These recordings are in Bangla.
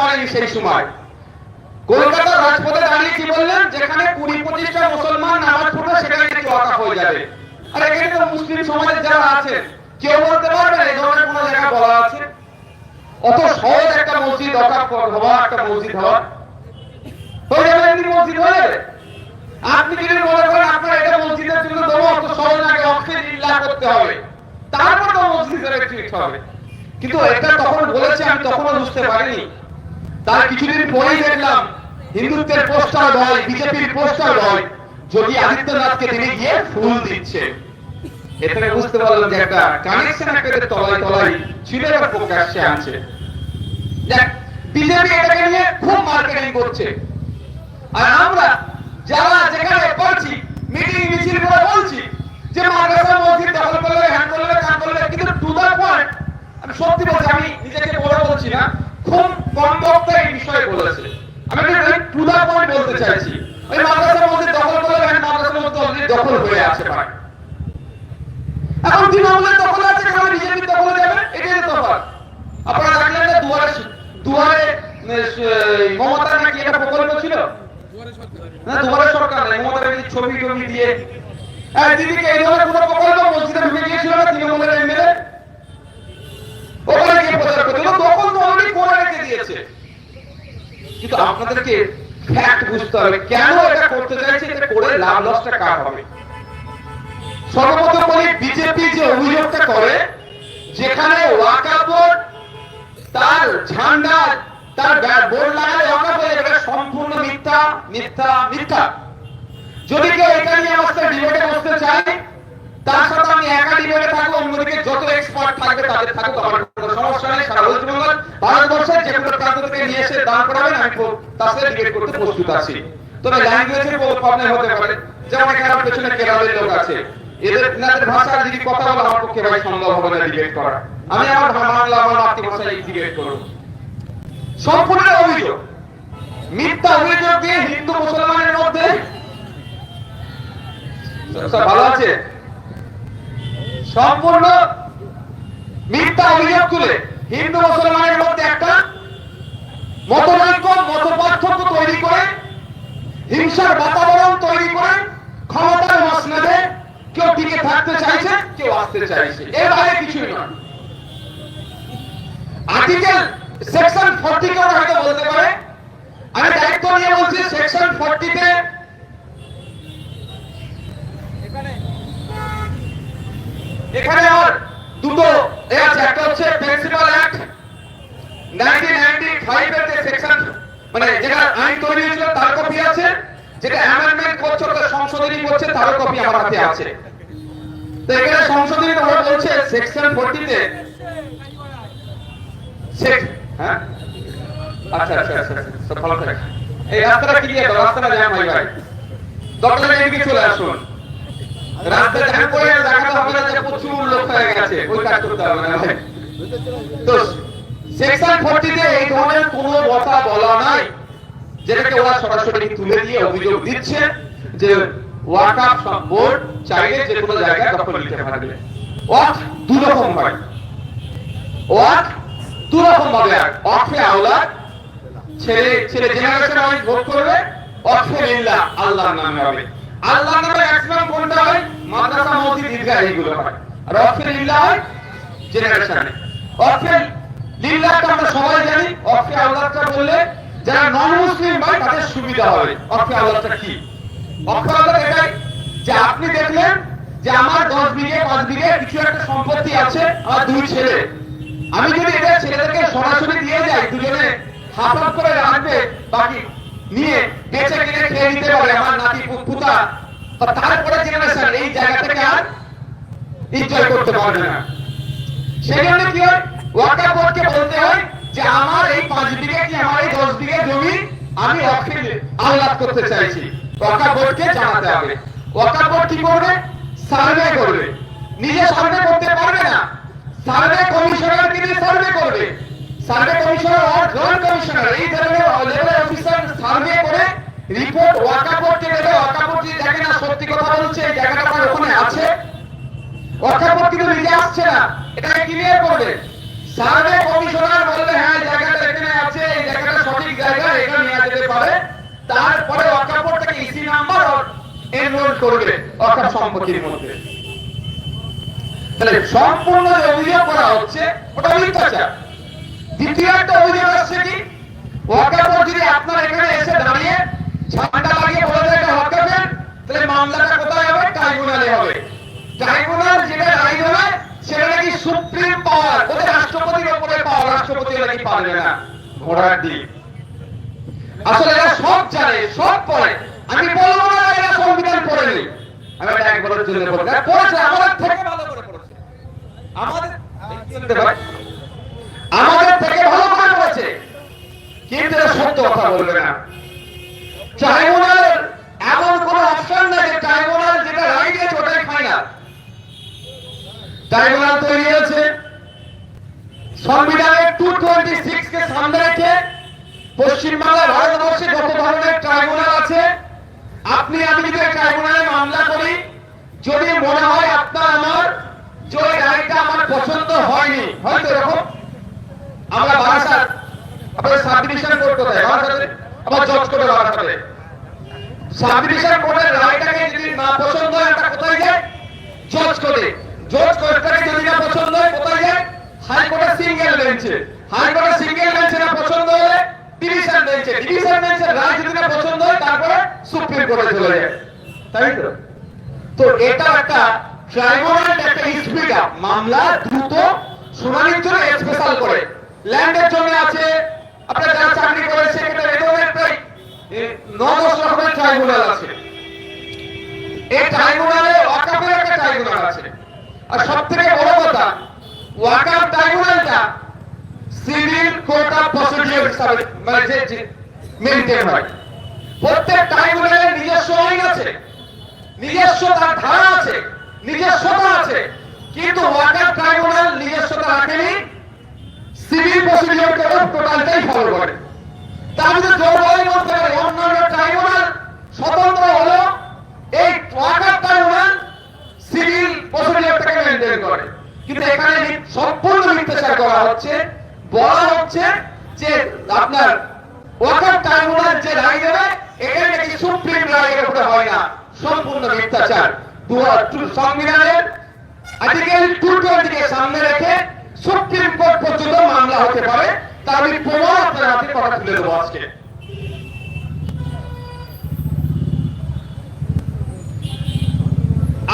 পারেনি সেই সময়। কলকাতার রাজপথে দাঁড়িয়ে কি বললেন, যেখানে 20-25টা মুসলমান নামাজ পড়বে সেখানে নাকি ওয়াকাফ হয়ে যাবে। আর এখানে তো মুসলিম সমাজের যারা আছেন কেউ বলতে পারবেন এই ধরনের কোন জায়গা বলা আছে? অত সহজ একটা মসজিদ ওয়াকাফ হওয়া, একটা মসজিদ হওয়া হয়ে যাবে, এমনি মসজিদ হয়ে যাবে। আপনি যদি মনে করেন আপনার এটা মসজিদের জন্য দেবো, অত সহজ আগে অক্ষে লিল্লাহ করতে হবে, তারপর তো মসজিদের ঠিক হবে। কিন্তু এটা তখন বলেছে, আমি তখনও বুঝতে পারিনি। তার কিছুদিন পরেই দেখলাম হিন্দুত্বের পোস্টার হয়, বিজেপির পোস্টার হয়, যোগী আদিত্যনাথকে তিনি গিয়ে ফুল দিচ্ছে। এতে বুঝতে পারলাম যে একটা কানেকশন একটা তলায় তলায় ছিল, এবার প্রকাশ্যে আনছে। বিজেপি এটাকে নিয়ে খুব মার্কেটিং করছে, আর আমরা যারা যেখানে পাচ্ছি মিটিং মিছিল করে বলছি যে মাদ্রাসা মসজিদ দখল করলে, হ্যান্ড করলে, কান করলে, কিন্তু টু দ্য পয়েন্ট আমি সত্যি বলছি, আমি নিজেকে বড় বলছি না, খুব কম বক্তা এই বিষয়ে বলেছে। আমি টু দ্য পয়েন্ট বলতে চাইছি, ওই মাদ্রাসা মসজিদ দখল করলে, মাদ্রাসা মসজিদ দখল হয়ে আছে ভাই। এখন তৃণমূলের দখল আছে, এখানে বিজেপির দখলে যাবে, এটাই তফাৎ। আপনারা দেখলেন না দুয়ারে মমতা নাকি একটা প্রকল্প ছিল না, দুয়ারে সরকার নাই, মমতার ছবি টবি দিয়ে দিদিকে এই ধরনের কোন প্রকল্প মসজিদে ঢুকে গিয়েছিল না তৃণমূলের এমএলএ, ওখানে গিয়ে প্রচার করছিল, দখল তো অলরেডি করে রেখে দিয়েছে। কিন্তু আপনাদেরকে ফ্যাক্ট বুঝতে হবে কেন এটা করতে চাইছে, এটা করে লাভ লসটা কার হবে। সর্বপ্রথম বলি, বিজেপি যে অভিযোগটা করে, যেখানে ওয়াকাফ বোর্ড তার ঝান্ডা, তার বোর্ড লাগালে ওয়াকাফ বলে, এটা সম্পূর্ণ মিথ্যা মিথ্যা মিথ্যা। যদি কেউ এটা নিয়ে আমার সাথে ডিবেটে বসতে চায়, তার সাথে আমি একা ডিবেটে থাকবো, অন্যদিকে যত এক্সপার্ট থাকবে তাদের থাকুক, আমার কোনো সমস্যা নেই। সারা ওয়েস্ট বেঙ্গল ভারতবর্ষের যে কোনো প্রান্ত থেকে নিয়ে এসে দান করাবেন, আমি তার সাথে ডিবেট করতে প্রস্তুত আছি। তবে ল্যাঙ্গুয়েজের প্রবলেম হতে পারে, যেমন এখানে পেছনে কেরালের লোক আছে, এদের ভাষার যদি কথা বলা আমার পক্ষে ভাই সম্ভব হবে না ডিবেট করা। আমি আমার বাংলা, আমার মাতৃভাষায় ডিবেট করব। সম্পূর্ণ অভিযোগ, মিথ্যা অভিযোগ দিয়ে হিন্দু মুসলমানের মধ্যে, ভালো আছে, সম্পূর্ণ মিথ্যা অভিযোগ তুলে হিন্দু মুসলমানের মধ্যে একটা মতনৈক্য, মত পার্থক্য তৈরি করে, হিংসার বাতাবরণ তৈরি করে, ক্ষমতার মসনদে কেউ টিকে থাকতে চাইছে, কেউ আসতে চাইছে, এর বাইরে কিছুই নয়। আর্টিকেল সেকশন 40 কে হয়তো বলতে পারে, আমি দায়িত্ব নিয়ে বলছি, সেকশন 40 তে এখানে আমার দুটো আছে, একটা হচ্ছে প্রিন্সিপাল অ্যাক্ট 1995 এর যে সেকশন, মানে যেটা আইন তৈরি হয়েছিল তার কপি আছে, যেটা অ্যামেন্ডমেন্ট করছে, সংশোধনী করছে, তারও কপি আমার হাতে আছে। তো এখানে সংশোধনী ভাবে বলছে সেকশন 40 তে, হ্যাঁ আচ্ছা আচ্ছা আচ্ছা, সব ভালো থাকে। এই রাস্তাটা ক্লিয়ার করো, রাস্তাটা জ্যাম হয় ভাই, দরকার এদিকে চলে আসুন। রাস্তা জ্যাম করে দেখাতে হবে না যে প্রচুর লোক হয়ে গেছে, ওই কাজ করতে হবে না ভাই। তো সেকশন 40 তে এই ধরনের কোনো কথা বলা নাই, যেটাকে ওরা সরাসরি তুলে দিয়ে অভিযোগ দিচ্ছে যে ওয়াকাফ বোর্ড চাইলে যে কোনো জায়গায় দখল নিতে পারবে। ওয়াকফ দুই রকম হয়, ওয়াকফ দুই রকম ভাবে, ওয়াকফে আওলাদ, ছেলে জেনারেশন ওয়াইজ ভোট করবে, ওয়াকফে লিল্লাহ আল্লাহর নামে হবে। আল্লাহর নামে ম্যাক্সিমাম কোনটা হয়, মাদ্রাসা মসজিদ ঈদগাহ এইগুলো হয়, আর ওয়াকফে লিল্লাহ হয় জেনারেশনে। ওয়াকফে লিল্লাহটা আমরা সবাই জানি, ওয়াকফে আওলাদটা বললে যারা নন মুসলিম হয় তাদের সুবিধা হবে। ওয়াকফে আওলাদটা কি? ওয়াকফে আওলাদ এটাই যে আপনি দেখলেন যে আমার 10 বিঘে 5 বিঘে কিছু একটা সম্পত্তি আছে, আমার দুই ছেলে, আমি যদি এটা ছেলেদেরকে সরাসরি দিয়ে যাই, দুজনে হাফ হাফ করে রাখবে, বাকি নিয়ে বেঁচে কিনে খেয়ে নিতে পারে আমার নাতি পুতা, তারপরে জেনারেশন এই জায়গা থেকে আর এনজয় করতে পারবে না। সেই জন্য কি হয়, ওয়াকফ বোর্ডকে বলতে হয় যে আমার এই 5 বিঘে কি আমার এই 10 বিঘে জমি আমি ওয়াকফে আওলাদ করতে চাইছি, ওয়াকফ বোর্ডকে জানাতে হবে। ওয়াকফ বোর্ড কি করবে, সার্ভে করবে, নিজে সার্ভে করতে পারবে না, সার্ভে কমিশনার তিনি সার্ভে করবে, সার্ভে কমিশনার আর জয়েন্ট কমিশনার এই ধরনের লেভেলের অফিসার সার্ভে করে রিপোর্ট ওয়াকফ বোর্ডকে দেবে। ওয়াকফ বোর্ড যদি দেখে না সত্যি কথা বলছে, এই জায়গাটা আমার ওখানে আছে, ওয়াকফ বোর্ড কিন্তু নিজে আসছে না, এটাকে ক্লিয়ার করবে। সার্ভে কমিশনার বলবে হ্যাঁ জায়গাটা এখানে আছে, এই জায়গাটা সম্পত্তির মধ্যে। তাহলে সম্পূর্ণ যে অভিযোগ করা হচ্ছে ওটা মিথ্যাচার। দ্বিতীয় একটা অভিযোগ আসছে কি, ওয়াকফ যদি আপনার এখানে এসে দাঁড়িয়ে ঝান্ডা লাগিয়ে বলে দেয় এটা ওয়াকফের, তাহলে মামলাটা কোথায় হবে? ট্রাইব্যুনালে হবে। ট্রাইব্যুনাল যেটা রায় হবে সেটা নাকি সুপ্রিম পাওয়ার, ওদের রাষ্ট্রপতির উপরে পাওয়ার, রাষ্ট্রপতি নাকি পারবে না। ঘোড়ার দিক। আসলে এরা সব জানে, সব পড়ে। আমি বলবো না এরা সংবিধান পড়েনি, আমি এটা একবারের জন্য বলবো না, পড়েছে, আমাদের থেকে ভালো করে পড়েছে, আমাদের থেকে ভালো করে পড়েছে, কিন্তু এরা সত্য কথা বলবে না। ট্রাইব্যুনালের এমন কোন অপশন নাই যে ট্রাইব্যুনাল যেটা রায় দিয়েছে ওটাই ফাইনাল। ট্রাইব্যুনাল তৈরি হয়েছে সংবিধানের 226 কে সামনে রেখে। পশ্চিমবাংলা, ভারতবর্ষে যত ধরনের ট্রাইব্যুনাল আছে, আপনি আমি যদি ট্রাইব্যুনালে মামলা করি, যদি মনে হয় আপনার আমার যে রায়টা আমার পছন্দ হয়নি, হয়তো এরকম আমরা বারাসাত, আপনাদের সাব ডিভিশন কোর্ট কোথায়? বারাসাতে, আবার জজ কোর্টে বারাসাতে। সাব ডিভিশন কোর্টের রায়টাকে যদি না পছন্দ হয় এটা কোথায় যায়? জজ কোর্টে। জজ কোর্টটাকে যদি না পছন্দ হয় কোথায় যায়? হাইকোর্টের সিঙ্গেল বেঞ্চে। হাইকোর্টের সিঙ্গেল বেঞ্চে না পছন্দ হলে ডিভিশন বেঞ্চে। ডিভিশন বেঞ্চের রায় যদি না পছন্দ হয় তারপরে সুপ্রিম কোর্টে চলে যায়, তাই তো? তো এটা একটা ট্রাইব্যুনাল, একটা স্পিড আপ, মামলা দ্রুত শুনানির জন্য স্পেশাল করে। ল্যান্ডের জন্য আছে, আপনারা যারা চাকরি করে সেক্ষেত্রে এদের প্রায় 9-10 রকমের ট্রাইব্যুনাল আছে। এই ট্রাইব্যুনালে ওয়াকফের একটা ট্রাইব্যুনাল আছে। আর সবথেকে বড় কথা, ওয়াকফ ট্রাইব্যুনালটা সিভিল কোর্ট অফ প্রসিডিউর হিসাবে মানে যে মেইনটেইন হয়। প্রত্যেক ট্রাইব্যুনালের নিজস্ব আইন আছে, নিজস্ব তার ধারা আছে, নিজস্বতা আছে, কিন্তু ওয়াকফ ট্রাইব্যুনাল নিজস্বতা রাখেনি, সিভিল প্রসিডিউর কোড টোটালটাই ফলো করে। তার মধ্যে জোরবাই বলতে পারে অন্যান্য ট্রাইব্যুনাল স্বতন্ত্র হলো, এই ওয়াকফ ট্রাইব্যুনাল সিভিল প্রসিডিউরটাকে মেইনটেইন করে। কিন্তু এখানে সম্পূর্ণ মিথ্যাচার করা হচ্ছে। বলা হচ্ছে যে আপনার ওয়াকফ ট্রাইব্যুনাল যে রায় দেবে এখানে নাকি সুপ্রিম রায়ের উপরে হয় না, সম্পূর্ণ মিথ্যাচার। সংবিধানের আর্টিকেল 220 কে সামনে রেখে সুপ্রিম কোর্ট পর্যন্ত মামলা হতে পারে, তার আমি প্রমাণ আপনার হাতে কথা তুলে দেবো আজকে।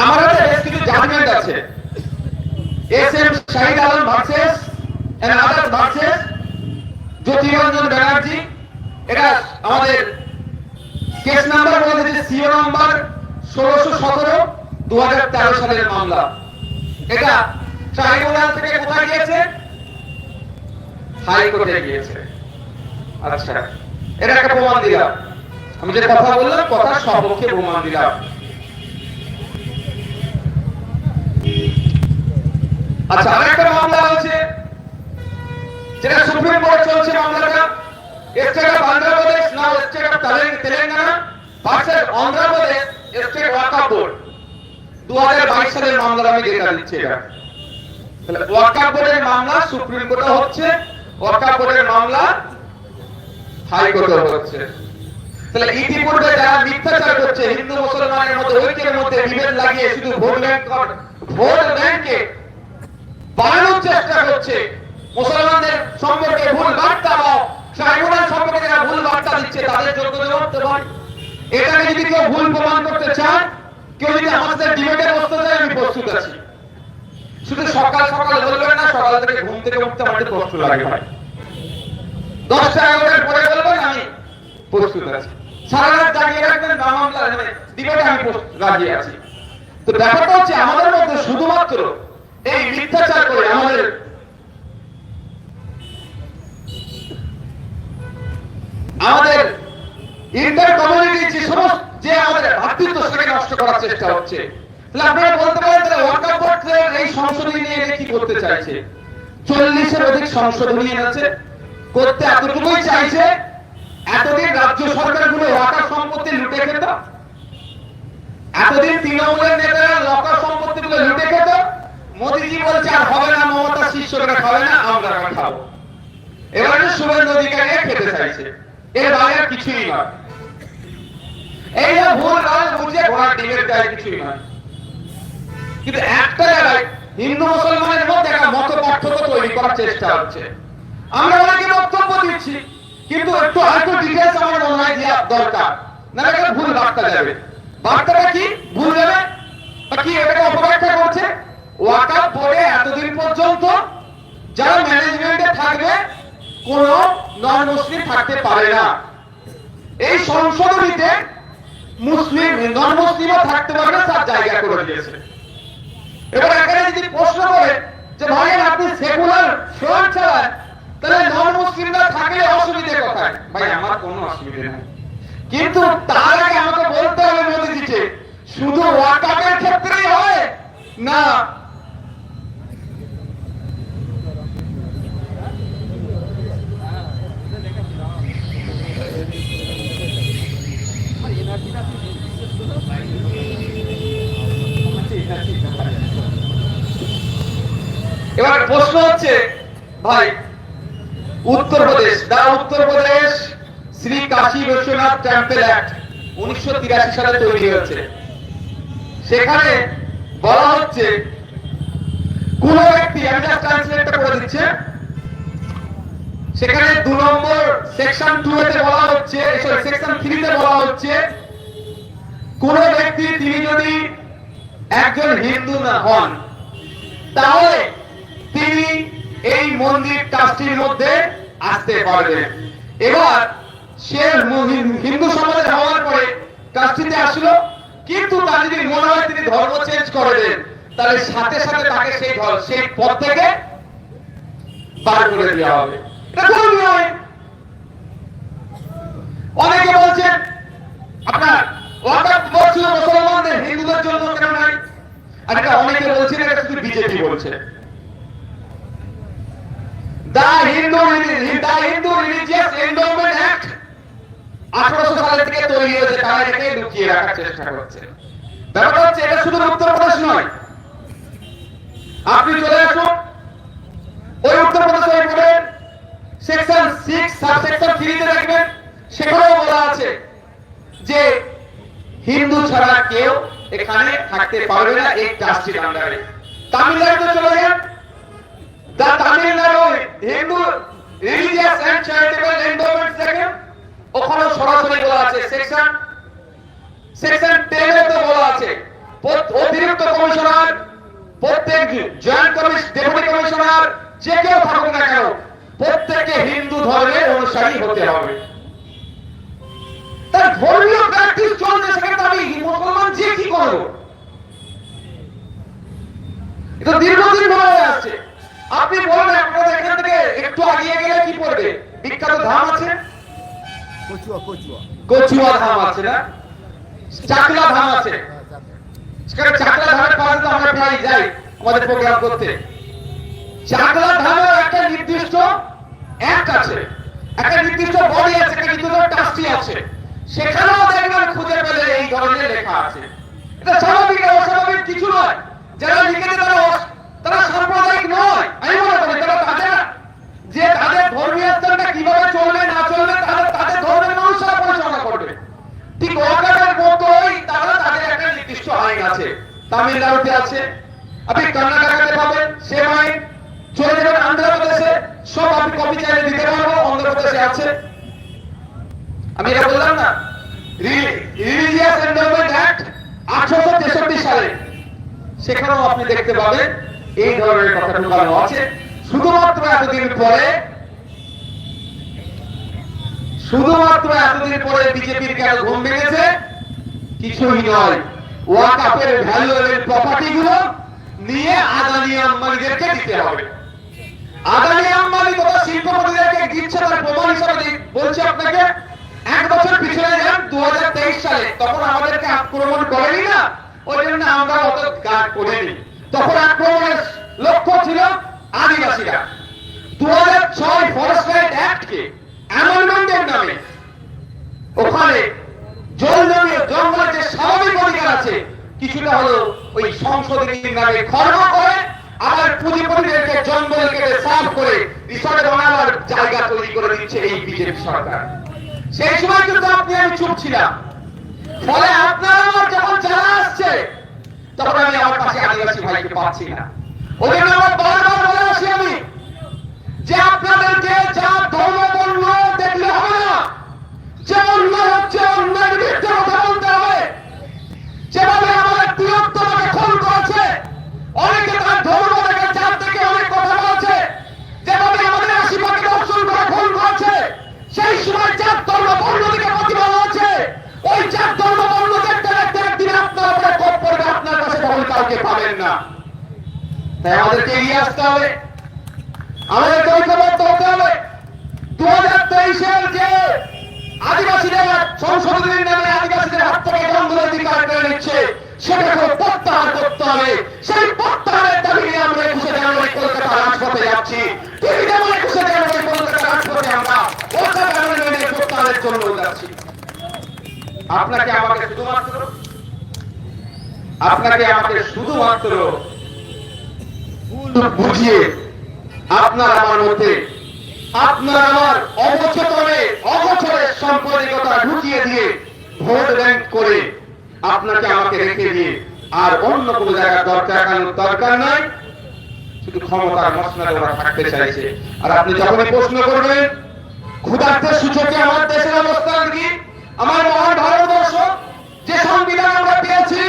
আমার হাতে বেশ কিছু জাজমেন্ট আছে, S M. Shahid Alam versus and others versus Jyotiranjan Banerjee. এটা আমাদের কেস নাম্বার বলতে সিও নাম্বার 1617 2013 সালের মামলা। এটা ট্রাইব্যুনাল থেকে কোথায় গিয়েছে? হাইকোর্টে গিয়েছে। আচ্ছা, এটা একটা প্রমাণ দিলাম, আমি যে কথা বললাম কথার সপক্ষে প্রমাণ দিলাম। আচ্ছা, আরেকটা মামলা আছে যেটা সুপ্রিম কোর্ট চলছে। মামলাটা state of Andhra Pradesh now state of Telangana versus Andhra Pradesh state Waqf board. 2022 সালের মামলা আমি দেখা দিচ্ছি। এটা তাহলে ওয়াকফ বোর্ডের মামলা সুপ্রিম কোর্টে হচ্ছে, ওয়াকফ বোর্ডের মামলা হাইকোর্টে হচ্ছে। তাহলে ইতিপূর্বে যারা মিথ্যাচার করছে, হিন্দু মুসলমানের মধ্যে ঐক্যের মধ্যে বিভেদ লাগিয়ে শুধু ভোট ব্যাংকে বাড়ানোর চেষ্টা করছে, মুসলমানদের সম্পর্কে ভুল বার্তা বা ট্রাইব্যুনাল সম্পর্কে যারা ভুল বার্তা দিচ্ছে তাদের যোগ্য জবাব দেওয়া হয়। এটাকে যদি কেউ ভুল প্রমাণ করতে চান, কেউ যদি আমাদের ডিবেটে বসতে চায়, আমি প্রস্তুত আছি। শুধু সকাল সকাল বলবেন না, সকাল থেকে ঘুম থেকে উঠতে আমাদের কষ্ট লাগে ভাই। 10টা-11টার পরে বলবেন, আমি প্রস্তুত আছি। সারা রাত জাগিয়ে রাখবেন, মামলা ডিবেটে আমি রাজি আছি। তো ব্যাপারটা হচ্ছে আমাদের মধ্যে শুধুমাত্র এই মিথ্যাচার করে আমাদের ইন্টার কমিউনিটি যে সমস্ত যে আমাদের ভাতৃত্ব সেটাকে নষ্ট করার চেষ্টা হচ্ছে। তাহলে আপনারা বলতে পারেন তাহলে ওয়াকফ বোর্ডের এই সংশোধনী নিয়ে কি করতে চাইছে? 40-এর অধিক সংশোধনী এনেছে, করতে এতটুকুই চাইছে, এতদিন রাজ্য সরকারগুলো ওয়াকফ সম্পত্তি লুটে খেত, এতদিন তৃণমূলের নেতারা ওয়াকফ সম্পত্তিগুলো লুটে খেত। মোদীজি বলছে আর হবে না, মমতার শিষ্যরা খাবে না, আমরা খাবো। এবারে শুভেন্দু অধিকারী খেতে চাইছে, এর বাইরে কিছুই নয়। এই যে ভুল রাল বুঝে ঘোড়ার ডিমের গায়ে কিছুই নয়। কিন্তু একটা জায়গায় হিন্দু মুসলমানের মধ্যে একটা মত পার্থক্য তৈরি করার চেষ্টা হচ্ছে। আমরা অনেকে বক্তব্য দিচ্ছি, কিন্তু একটু হয়তো ডিটেলস আমার মনে হয় দেওয়া দরকার, না এটা ভুল বার্তা যাবে। বার্তাটা কি ভুল যাবে বা কি এটাকে অপব্যাখ্যা করছে? ওয়াকাফ বোর্ডে এতদিন পর্যন্ত যারা ম্যানেজমেন্টে থাকবে কোন নন মুসলিম থাকতে পারে না। এই সংশোধনীতে মুসলিম নন মুসলিমও থাকতে পারবে তার জায়গা করে দিয়েছে। এবার এখানে যদি প্রশ্ন করে যে ভাই আপনি সেকুলার ফ্রন্ট চালান, তাহলে নন মুসলিমরা থাকলে অসুবিধা কোথায়? ভাই আমার কোনো অসুবিধা নেই, কিন্তু তার আগে আমাকে বলতে হবে মোদিজিকে শুধু ওয়াকাফের ক্ষেত্রেই হয় না এবার প্রশ্ন হচ্ছে ভাই উত্তরপ্রদেশ শ্রী কাশী বিশ্বনাথ টেম্পল অ্যাক্ট 1983 সালে তৈরি হয়েছে। সেখানে বলা হচ্ছে কোন ব্যক্তি, আমি জাস্ট ট্রান্সলেটটা করে দিচ্ছি, সেখানে 2 নম্বর সেকশন 2 তে বলা হচ্ছে, সরি সেকশন 3 তে বলা হচ্ছে কোন ব্যক্তি তিনি যদি একজন হিন্দু না হন তাহলে তিনি এই মন্দির ট্রাস্টির মধ্যে আসতে পারবেন। এবার সে হিন্দু সমাজে হওয়ার পরে ট্রাস্টিতে আসলো, কিন্তু তার যদি মনে হয় তিনি ধর্ম চেঞ্জ করবেন তাহলে সাথে সাথে তাকে সেই পদ থেকে বার করে দেওয়া হবে। এটা কোন নিয়ম? অনেকে বলছেন আপনার ওয়াকাফ বোর্ড শুধু মুসলমানদের, হিন্দুদের জন্য কেন নাই? আর এটা অনেকে বলছেন এটা শুধু বিজেপি বলছে। The Hindu Religious Endowment Act 1800 সাল থেকে তৈরি হয়েছে, তারা এটাকে লুকিয়ে রাখার চেষ্টা করছে। ব্যাপারটা হচ্ছে এটা শুধু উত্তরপ্রদেশ নয়, আপনি চলে আসুন ওই উত্তরপ্রদেশ বোর্ডের সেকশন 6 সাবসেকশন 3 তে দেখবেন, সেখানেও বলা আছে যে হিন্দু ছাড়া কেউ এখানে থাকতে পারবে না এই ট্রাস্টির আন্ডারে। তামিলনাড়ুতে চলে যান, The Tamil Nadu Hindu Religious and Charitable Endowments দেখেন, ওখানে সরাসরি বলা আছে সেকশন 10 এ তো বলা আছে অতিরিক্ত কমিশনার, প্রত্যেক জয়েন্ট ডেপুটি কমিশনার যে কেউ থাকুক না কেন প্রত্যেককে হিন্দু ধর্মের অনুসারী হতে হবে। তার ধর্মীয় প্র্যাকটিস চলছে, সেখানে আমি মুসলমান যে কি করবো? এটা দীর্ঘদিন ধরে আসছে। আপনি বলেন আপনাদের এখান থেকে একটু আগিয়ে গেলে কি পড়বে? বিখ্যাত ধাম আছে, কচুয়া ধাম আছে না, চাকলা ধাম আছে। সেখানে চাকলা ধামের পাশে তো আমরা প্রায় যাই আমাদের প্রোগ্রাম করতে। চাকলা ধামের একটা নির্দিষ্ট অ্যাক্ট আছে, একটা নির্দিষ্ট বডি আছে, একটা নির্দিষ্ট ট্রাস্টি আছে, সেখানেও দেখবেন খুঁজে পেলে এই ধরনের লেখা আছে। এটা স্বাভাবিক, অস্বাভাবিক কিছু নয়। যারা লিখেছে তারা সাম্প্রদায়িক নয়, আমি মনে করি তারা তাদের ধর্মীয় স্থানটা কিভাবে চলবে না চলবে তাদের ধর্মের মানুষরা পরিচালনা করবে। ঠিক ওয়াকাফের মতোই তারা তাদের একটা নির্দিষ্ট আইন আছে। তামিলনাড়ুতে আছে, আপনি কর্ণাটকাতে পাবেন সেম আইন, চলে যাবেন অন্ধ্রপ্রদেশে, সব আপনি কপি চাইলে দিতে পারবো, অন্ধ্রপ্রদেশে আছে। আমি এটা বললাম না, রিলিজিয়াস এন্ডাওমেন্ট অ্যাক্ট 1863 সালে, সেখানেও আপনি দেখতে পাবেন এই ধরনের কথা ঢুকানো আছে। শুধুমাত্র এতদিন পরে বিজেপির কেন ঘুম ভেঙেছে? কিছুই নয়, ওয়াকাফের ভ্যালুয়েবল প্রপার্টি গুলো নিয়ে আদানি আম্বানিদেরকে দিতে হবে। আদানি আম্বানি তথা শিল্পপতিদেরকে দিচ্ছে, তার প্রমাণ হিসাবে বলছি আপনাকে, 1 বছর পিছনে যান 2023 সালে, তখন আমাদেরকে আক্রমণ করেনি না, ওই জন্য আমরা অত গান করিনি। তখন আক্রমণের লক্ষ্য ছিল আদিবাসীরা। 2006 ফরেস্ট রাইট অ্যাক্টকে অ্যামেন্ডমেন্টের নামে ওখানে জঙ্গলের যে স্বাভাবিক অধিকার আছে কিছুটা হলো ওই সংশোধনীর নামে খর্ব করে, আবার পুঁজিপতিদেরকে জঙ্গল কেটে সাফ করে রিসর্ট বানাবার জায়গা তৈরি করে দিচ্ছে এই বিজেপি সরকার। সেই সময় কিন্তু আমি চুপ ছিলাম। ফলে আপনারা যখন যারা আসছে তখন আমি আমার পাশে আদিবাসী ভাইকে পাচ্ছি না। ওই জন্য আমার বারবার বলে আসি আমি যে আপনাদেরকে যা ধর্ম বর্ণ দেখলে হবে না, যে অন্যায় হচ্ছে অন্যায়ের বিরুদ্ধে কথা বলতে হবে। যেভাবে আমাদের বৃহত্তরকে খুন করেছে, অনেকে তার ধর্ম থেকে জাত থেকে অনেক কথা বলছে, যেভাবে আমাদের আশীর্বাদকে দর্শন করে খুন করেছে, সেই সময় জাত ধর্ম বর্ণ থেকে প্রতিভা হয়েছে। ওই জাত ধর্ম বর্ণ দেখতে দেখতে একদিন আপনার উপরে কোপ পড়বে, আপনার কাছে তখন কাউকে পাবেন না। তাই আমাদেরকে এগিয়ে আসতে হবে, আমাদেরকে ঐক্যবদ্ধ হতে হবে। 2023-এর যে আদিবাসীদের সংশোধনীর নামে আদিবাসীদের হাত থেকে জঙ্গলের অধিকার কেড়ে নিচ্ছে, সেটাকে প্রত্যাহার করতে হবে। সেই প্রত্যাহারের দাবি নিয়ে আমরা 21শে জানুয়ারি কলকাতা রাজপথে যাচ্ছি। ঠিক যেমন 21শে জানুয়ারি কলকাতা রাজপথে আমরা প্রত্যাহারের জন্য যাচ্ছি। আপনাকে আমাকে শুধুমাত্র বুঝিয়ে আপনার আমার মধ্যে, আপনার আমার অগোচরে সাম্প্রদায়িকতা ঢুকিয়ে দিয়ে ভোট ব্যাংক করে আপনাকে আমাকে রেখে দিয়ে আর অন্য কোনো জায়গায় দরকার নাই। শুধু ক্ষমতার মসনদে ওরা থাকতে চাইছে। আর আপনি যখনই প্রশ্ন করবেন ক্ষুধার্তের সূচকে আমার দেশের অবস্থান কি, আমার মহান ভারতবর্ষ যে সংবিধান আমরা পেয়েছি,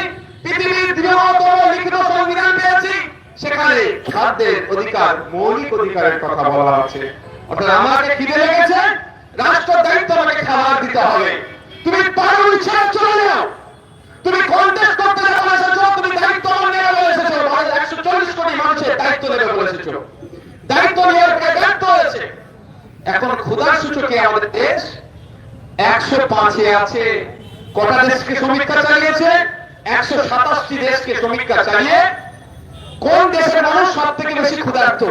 পৃথিবীর বৃহত্তম লিখিত সংবিধান পেয়েছি, সেখানে খাদ্যের অধিকার, মৌলিক অধিকারের কথা বলা আছে। অর্থাৎ আমাকে খিদে লেগেছে, রাষ্ট্র দায়িত্ব আমাকে খাবার দিতে হবে। তুমি পারো ইচ্ছা চলে যাও, তুমি কন্টেস্ট করতে যখন এসেছো, তুমি দায়িত্ব নেবে বলে এসেছো, 140 কোটি মানুষের দায়িত্ব নেবে বলে এসেছো, দায়িত্ব নেওয়ার ব্যর্থ হয়েছে। এখন ক্ষুধার সূচকে আমাদের দেশ 105-এ আছে। কটা দেশকে সমীক্ষা চালিয়েছে? 127টি দেশকে সমীক্ষা চালিয়ে কোন দেশের মানুষ সব থেকে বেশি ক্ষুধার্ত,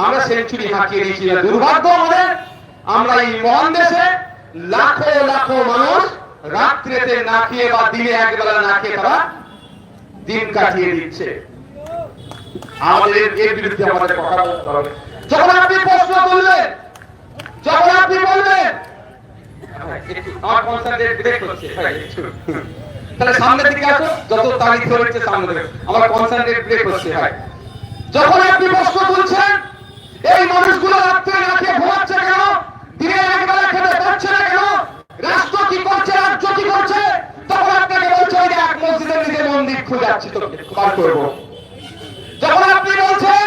আমরা সেঞ্চুরি হাঁকিয়ে দিয়েছি। দুর্ভাগ্য আমাদের, আমরা এই মহান দেশে লাখো লাখো মানুষ রাত্রিতে না খেয়ে বা দিনে একবেলা না খেয়ে তারা দিন কাটিয়ে দিচ্ছে। আমাদের এর বিরুদ্ধে আমাদের কথা বলতে হবে। যখন আপনি প্রশ্ন করলেন, যখন আপনি বলবেন আমার কনসেন্ট্রেট ব্রেক হচ্ছে, তাহলে সামনের দিকে আসো, যত তারিখ ধরেছে সামনে দিকে, আমার কনসেন্ট্রেট ব্রেক হচ্ছে। হয় যখন আপনি প্রশ্ন তুলছেন এই মানুষগুলো রাত্রে না খেয়ে ঘুমাচ্ছে কেন, দিনে একবেলা খেতে পারছে না কেন, রাষ্ট্র কি করছে, রাজ্য কি করছে, তখন আপনাকে বলছে ওই এক মসজিদের নিজে মন্দির খুঁজে যাচ্ছি তো বার করবো। যখন আপনি বলছেন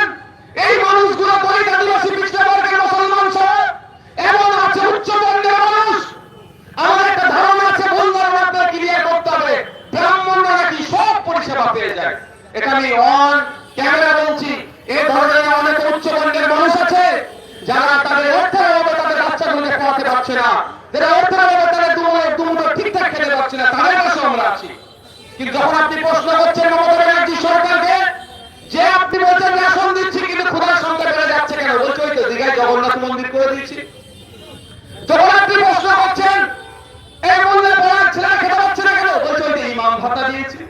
এই মানুষগুলো দলিত আদিবাসী পিছড়া বর্গের মুসলমান সহ এমন আছে উচ্চবর্ণের মানুষ, আমার একটা ধারণা আছে বন্ধুরা আপনার ক্লিয়ার করতে হবে, ব্রাহ্মণরা নাকি সব পরিষেবা পেয়ে যায়। এটা আমি অন ক্যামেরা বলছি। এই ধরনের অনেক উচ্চবর্ণের মানুষ আছে যারা তাদের অর্থের অভাবে তাদের বাচ্চাগুলোকে খাওয়াতে পারছে না, যারা অর্থের অভাবে তাদের দুমুঠো ঠিকঠাক খেতে পারছে না, তাদের কাছে আমরা আছি। কিন্তু যখন আপনি প্রশ্ন করছেন মমতা ব্যানার্জি সরকারকে যে আপনি বলছেন রেশন দিচ্ছি কিন্তু ক্ষুধার সংখ্যা বেড়ে যাচ্ছে কেন, বলছে ওই তো দীঘায় জগন্নাথ মন্দির করে দিয়েছি। যখন আপনি প্রশ্ন করছেন এই মূল্যে পড়ার ছেলেরা খেতে পাচ্ছে না কেন, বলছে ওই তো ইমাম ভাতা দিয়েছি।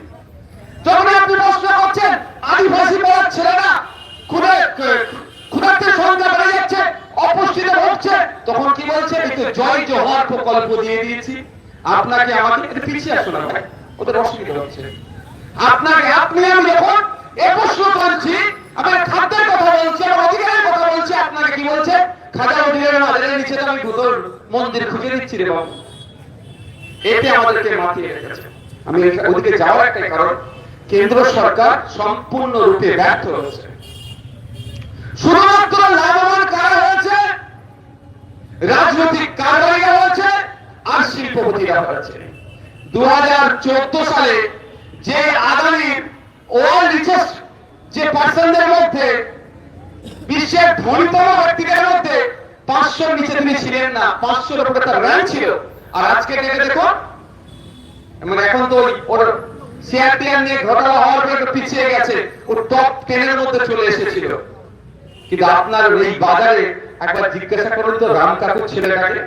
যখন আপনি প্রশ্ন করছেন আদিবাসী পড়ার ছেলেরা ক্ষুধার্তের সংখ্যা বেড়ে যাচ্ছে, অপুষ্টিতে ভুগছে, তখন কি বলছে এই তো জয় জোহর প্রকল্প দিয়ে দিয়েছি। আপনাকে আমাকে একটু পিছিয়ে আসো না ভাই, ওদের অসুবিধা হচ্ছে। আপনাকে আপনি আমি যখন এ প্রশ্ন করছি, আপনার খাদ্যের কথা বলছি, আমার অধিকারের কথা বলছি, আপনাকে কি বলছে খাজা অধিকারের মাঝে নিচে তো আমি দুটোর মন্দির খুঁজে দিচ্ছি রে বাবু। এতে আমাদেরকে মাতিয়ে রেখেছে। আমি ওদিকে যাওয়ার একটা কারণ, কেন্দ্র সরকার সম্পূর্ণরূপে ব্যর্থ হয়েছে। শুধুমাত্র লাভবান কারা হয়েছে, রাজনৈতিক কারবারিরা হয়েছে আর শিল্পপতিরা হয়েছে। 2014 সালে যে আদানির ওয়ার্ল্ড রিচেস্ট যে পার্সনদের মধ্যে, বিশ্বের ধনীতম ব্যক্তিদের মধ্যে 500 নিচে তিনি ছিলেন না, 500 উপরে তার র্যাঙ্ক ছিল। আর আজকে ডেকে দেখো, মানে এখন তো ওর শেয়ার টিয়ার নিয়ে ঘটনা হওয়ার পর একটু পিছিয়ে গেছে, ও টপ 10 এর মধ্যে চলে এসেছিল। কিন্তু আপনার এই বাজারে একবার জিজ্ঞাসা করুন তো রাম কাকুর ছেলেটাকে,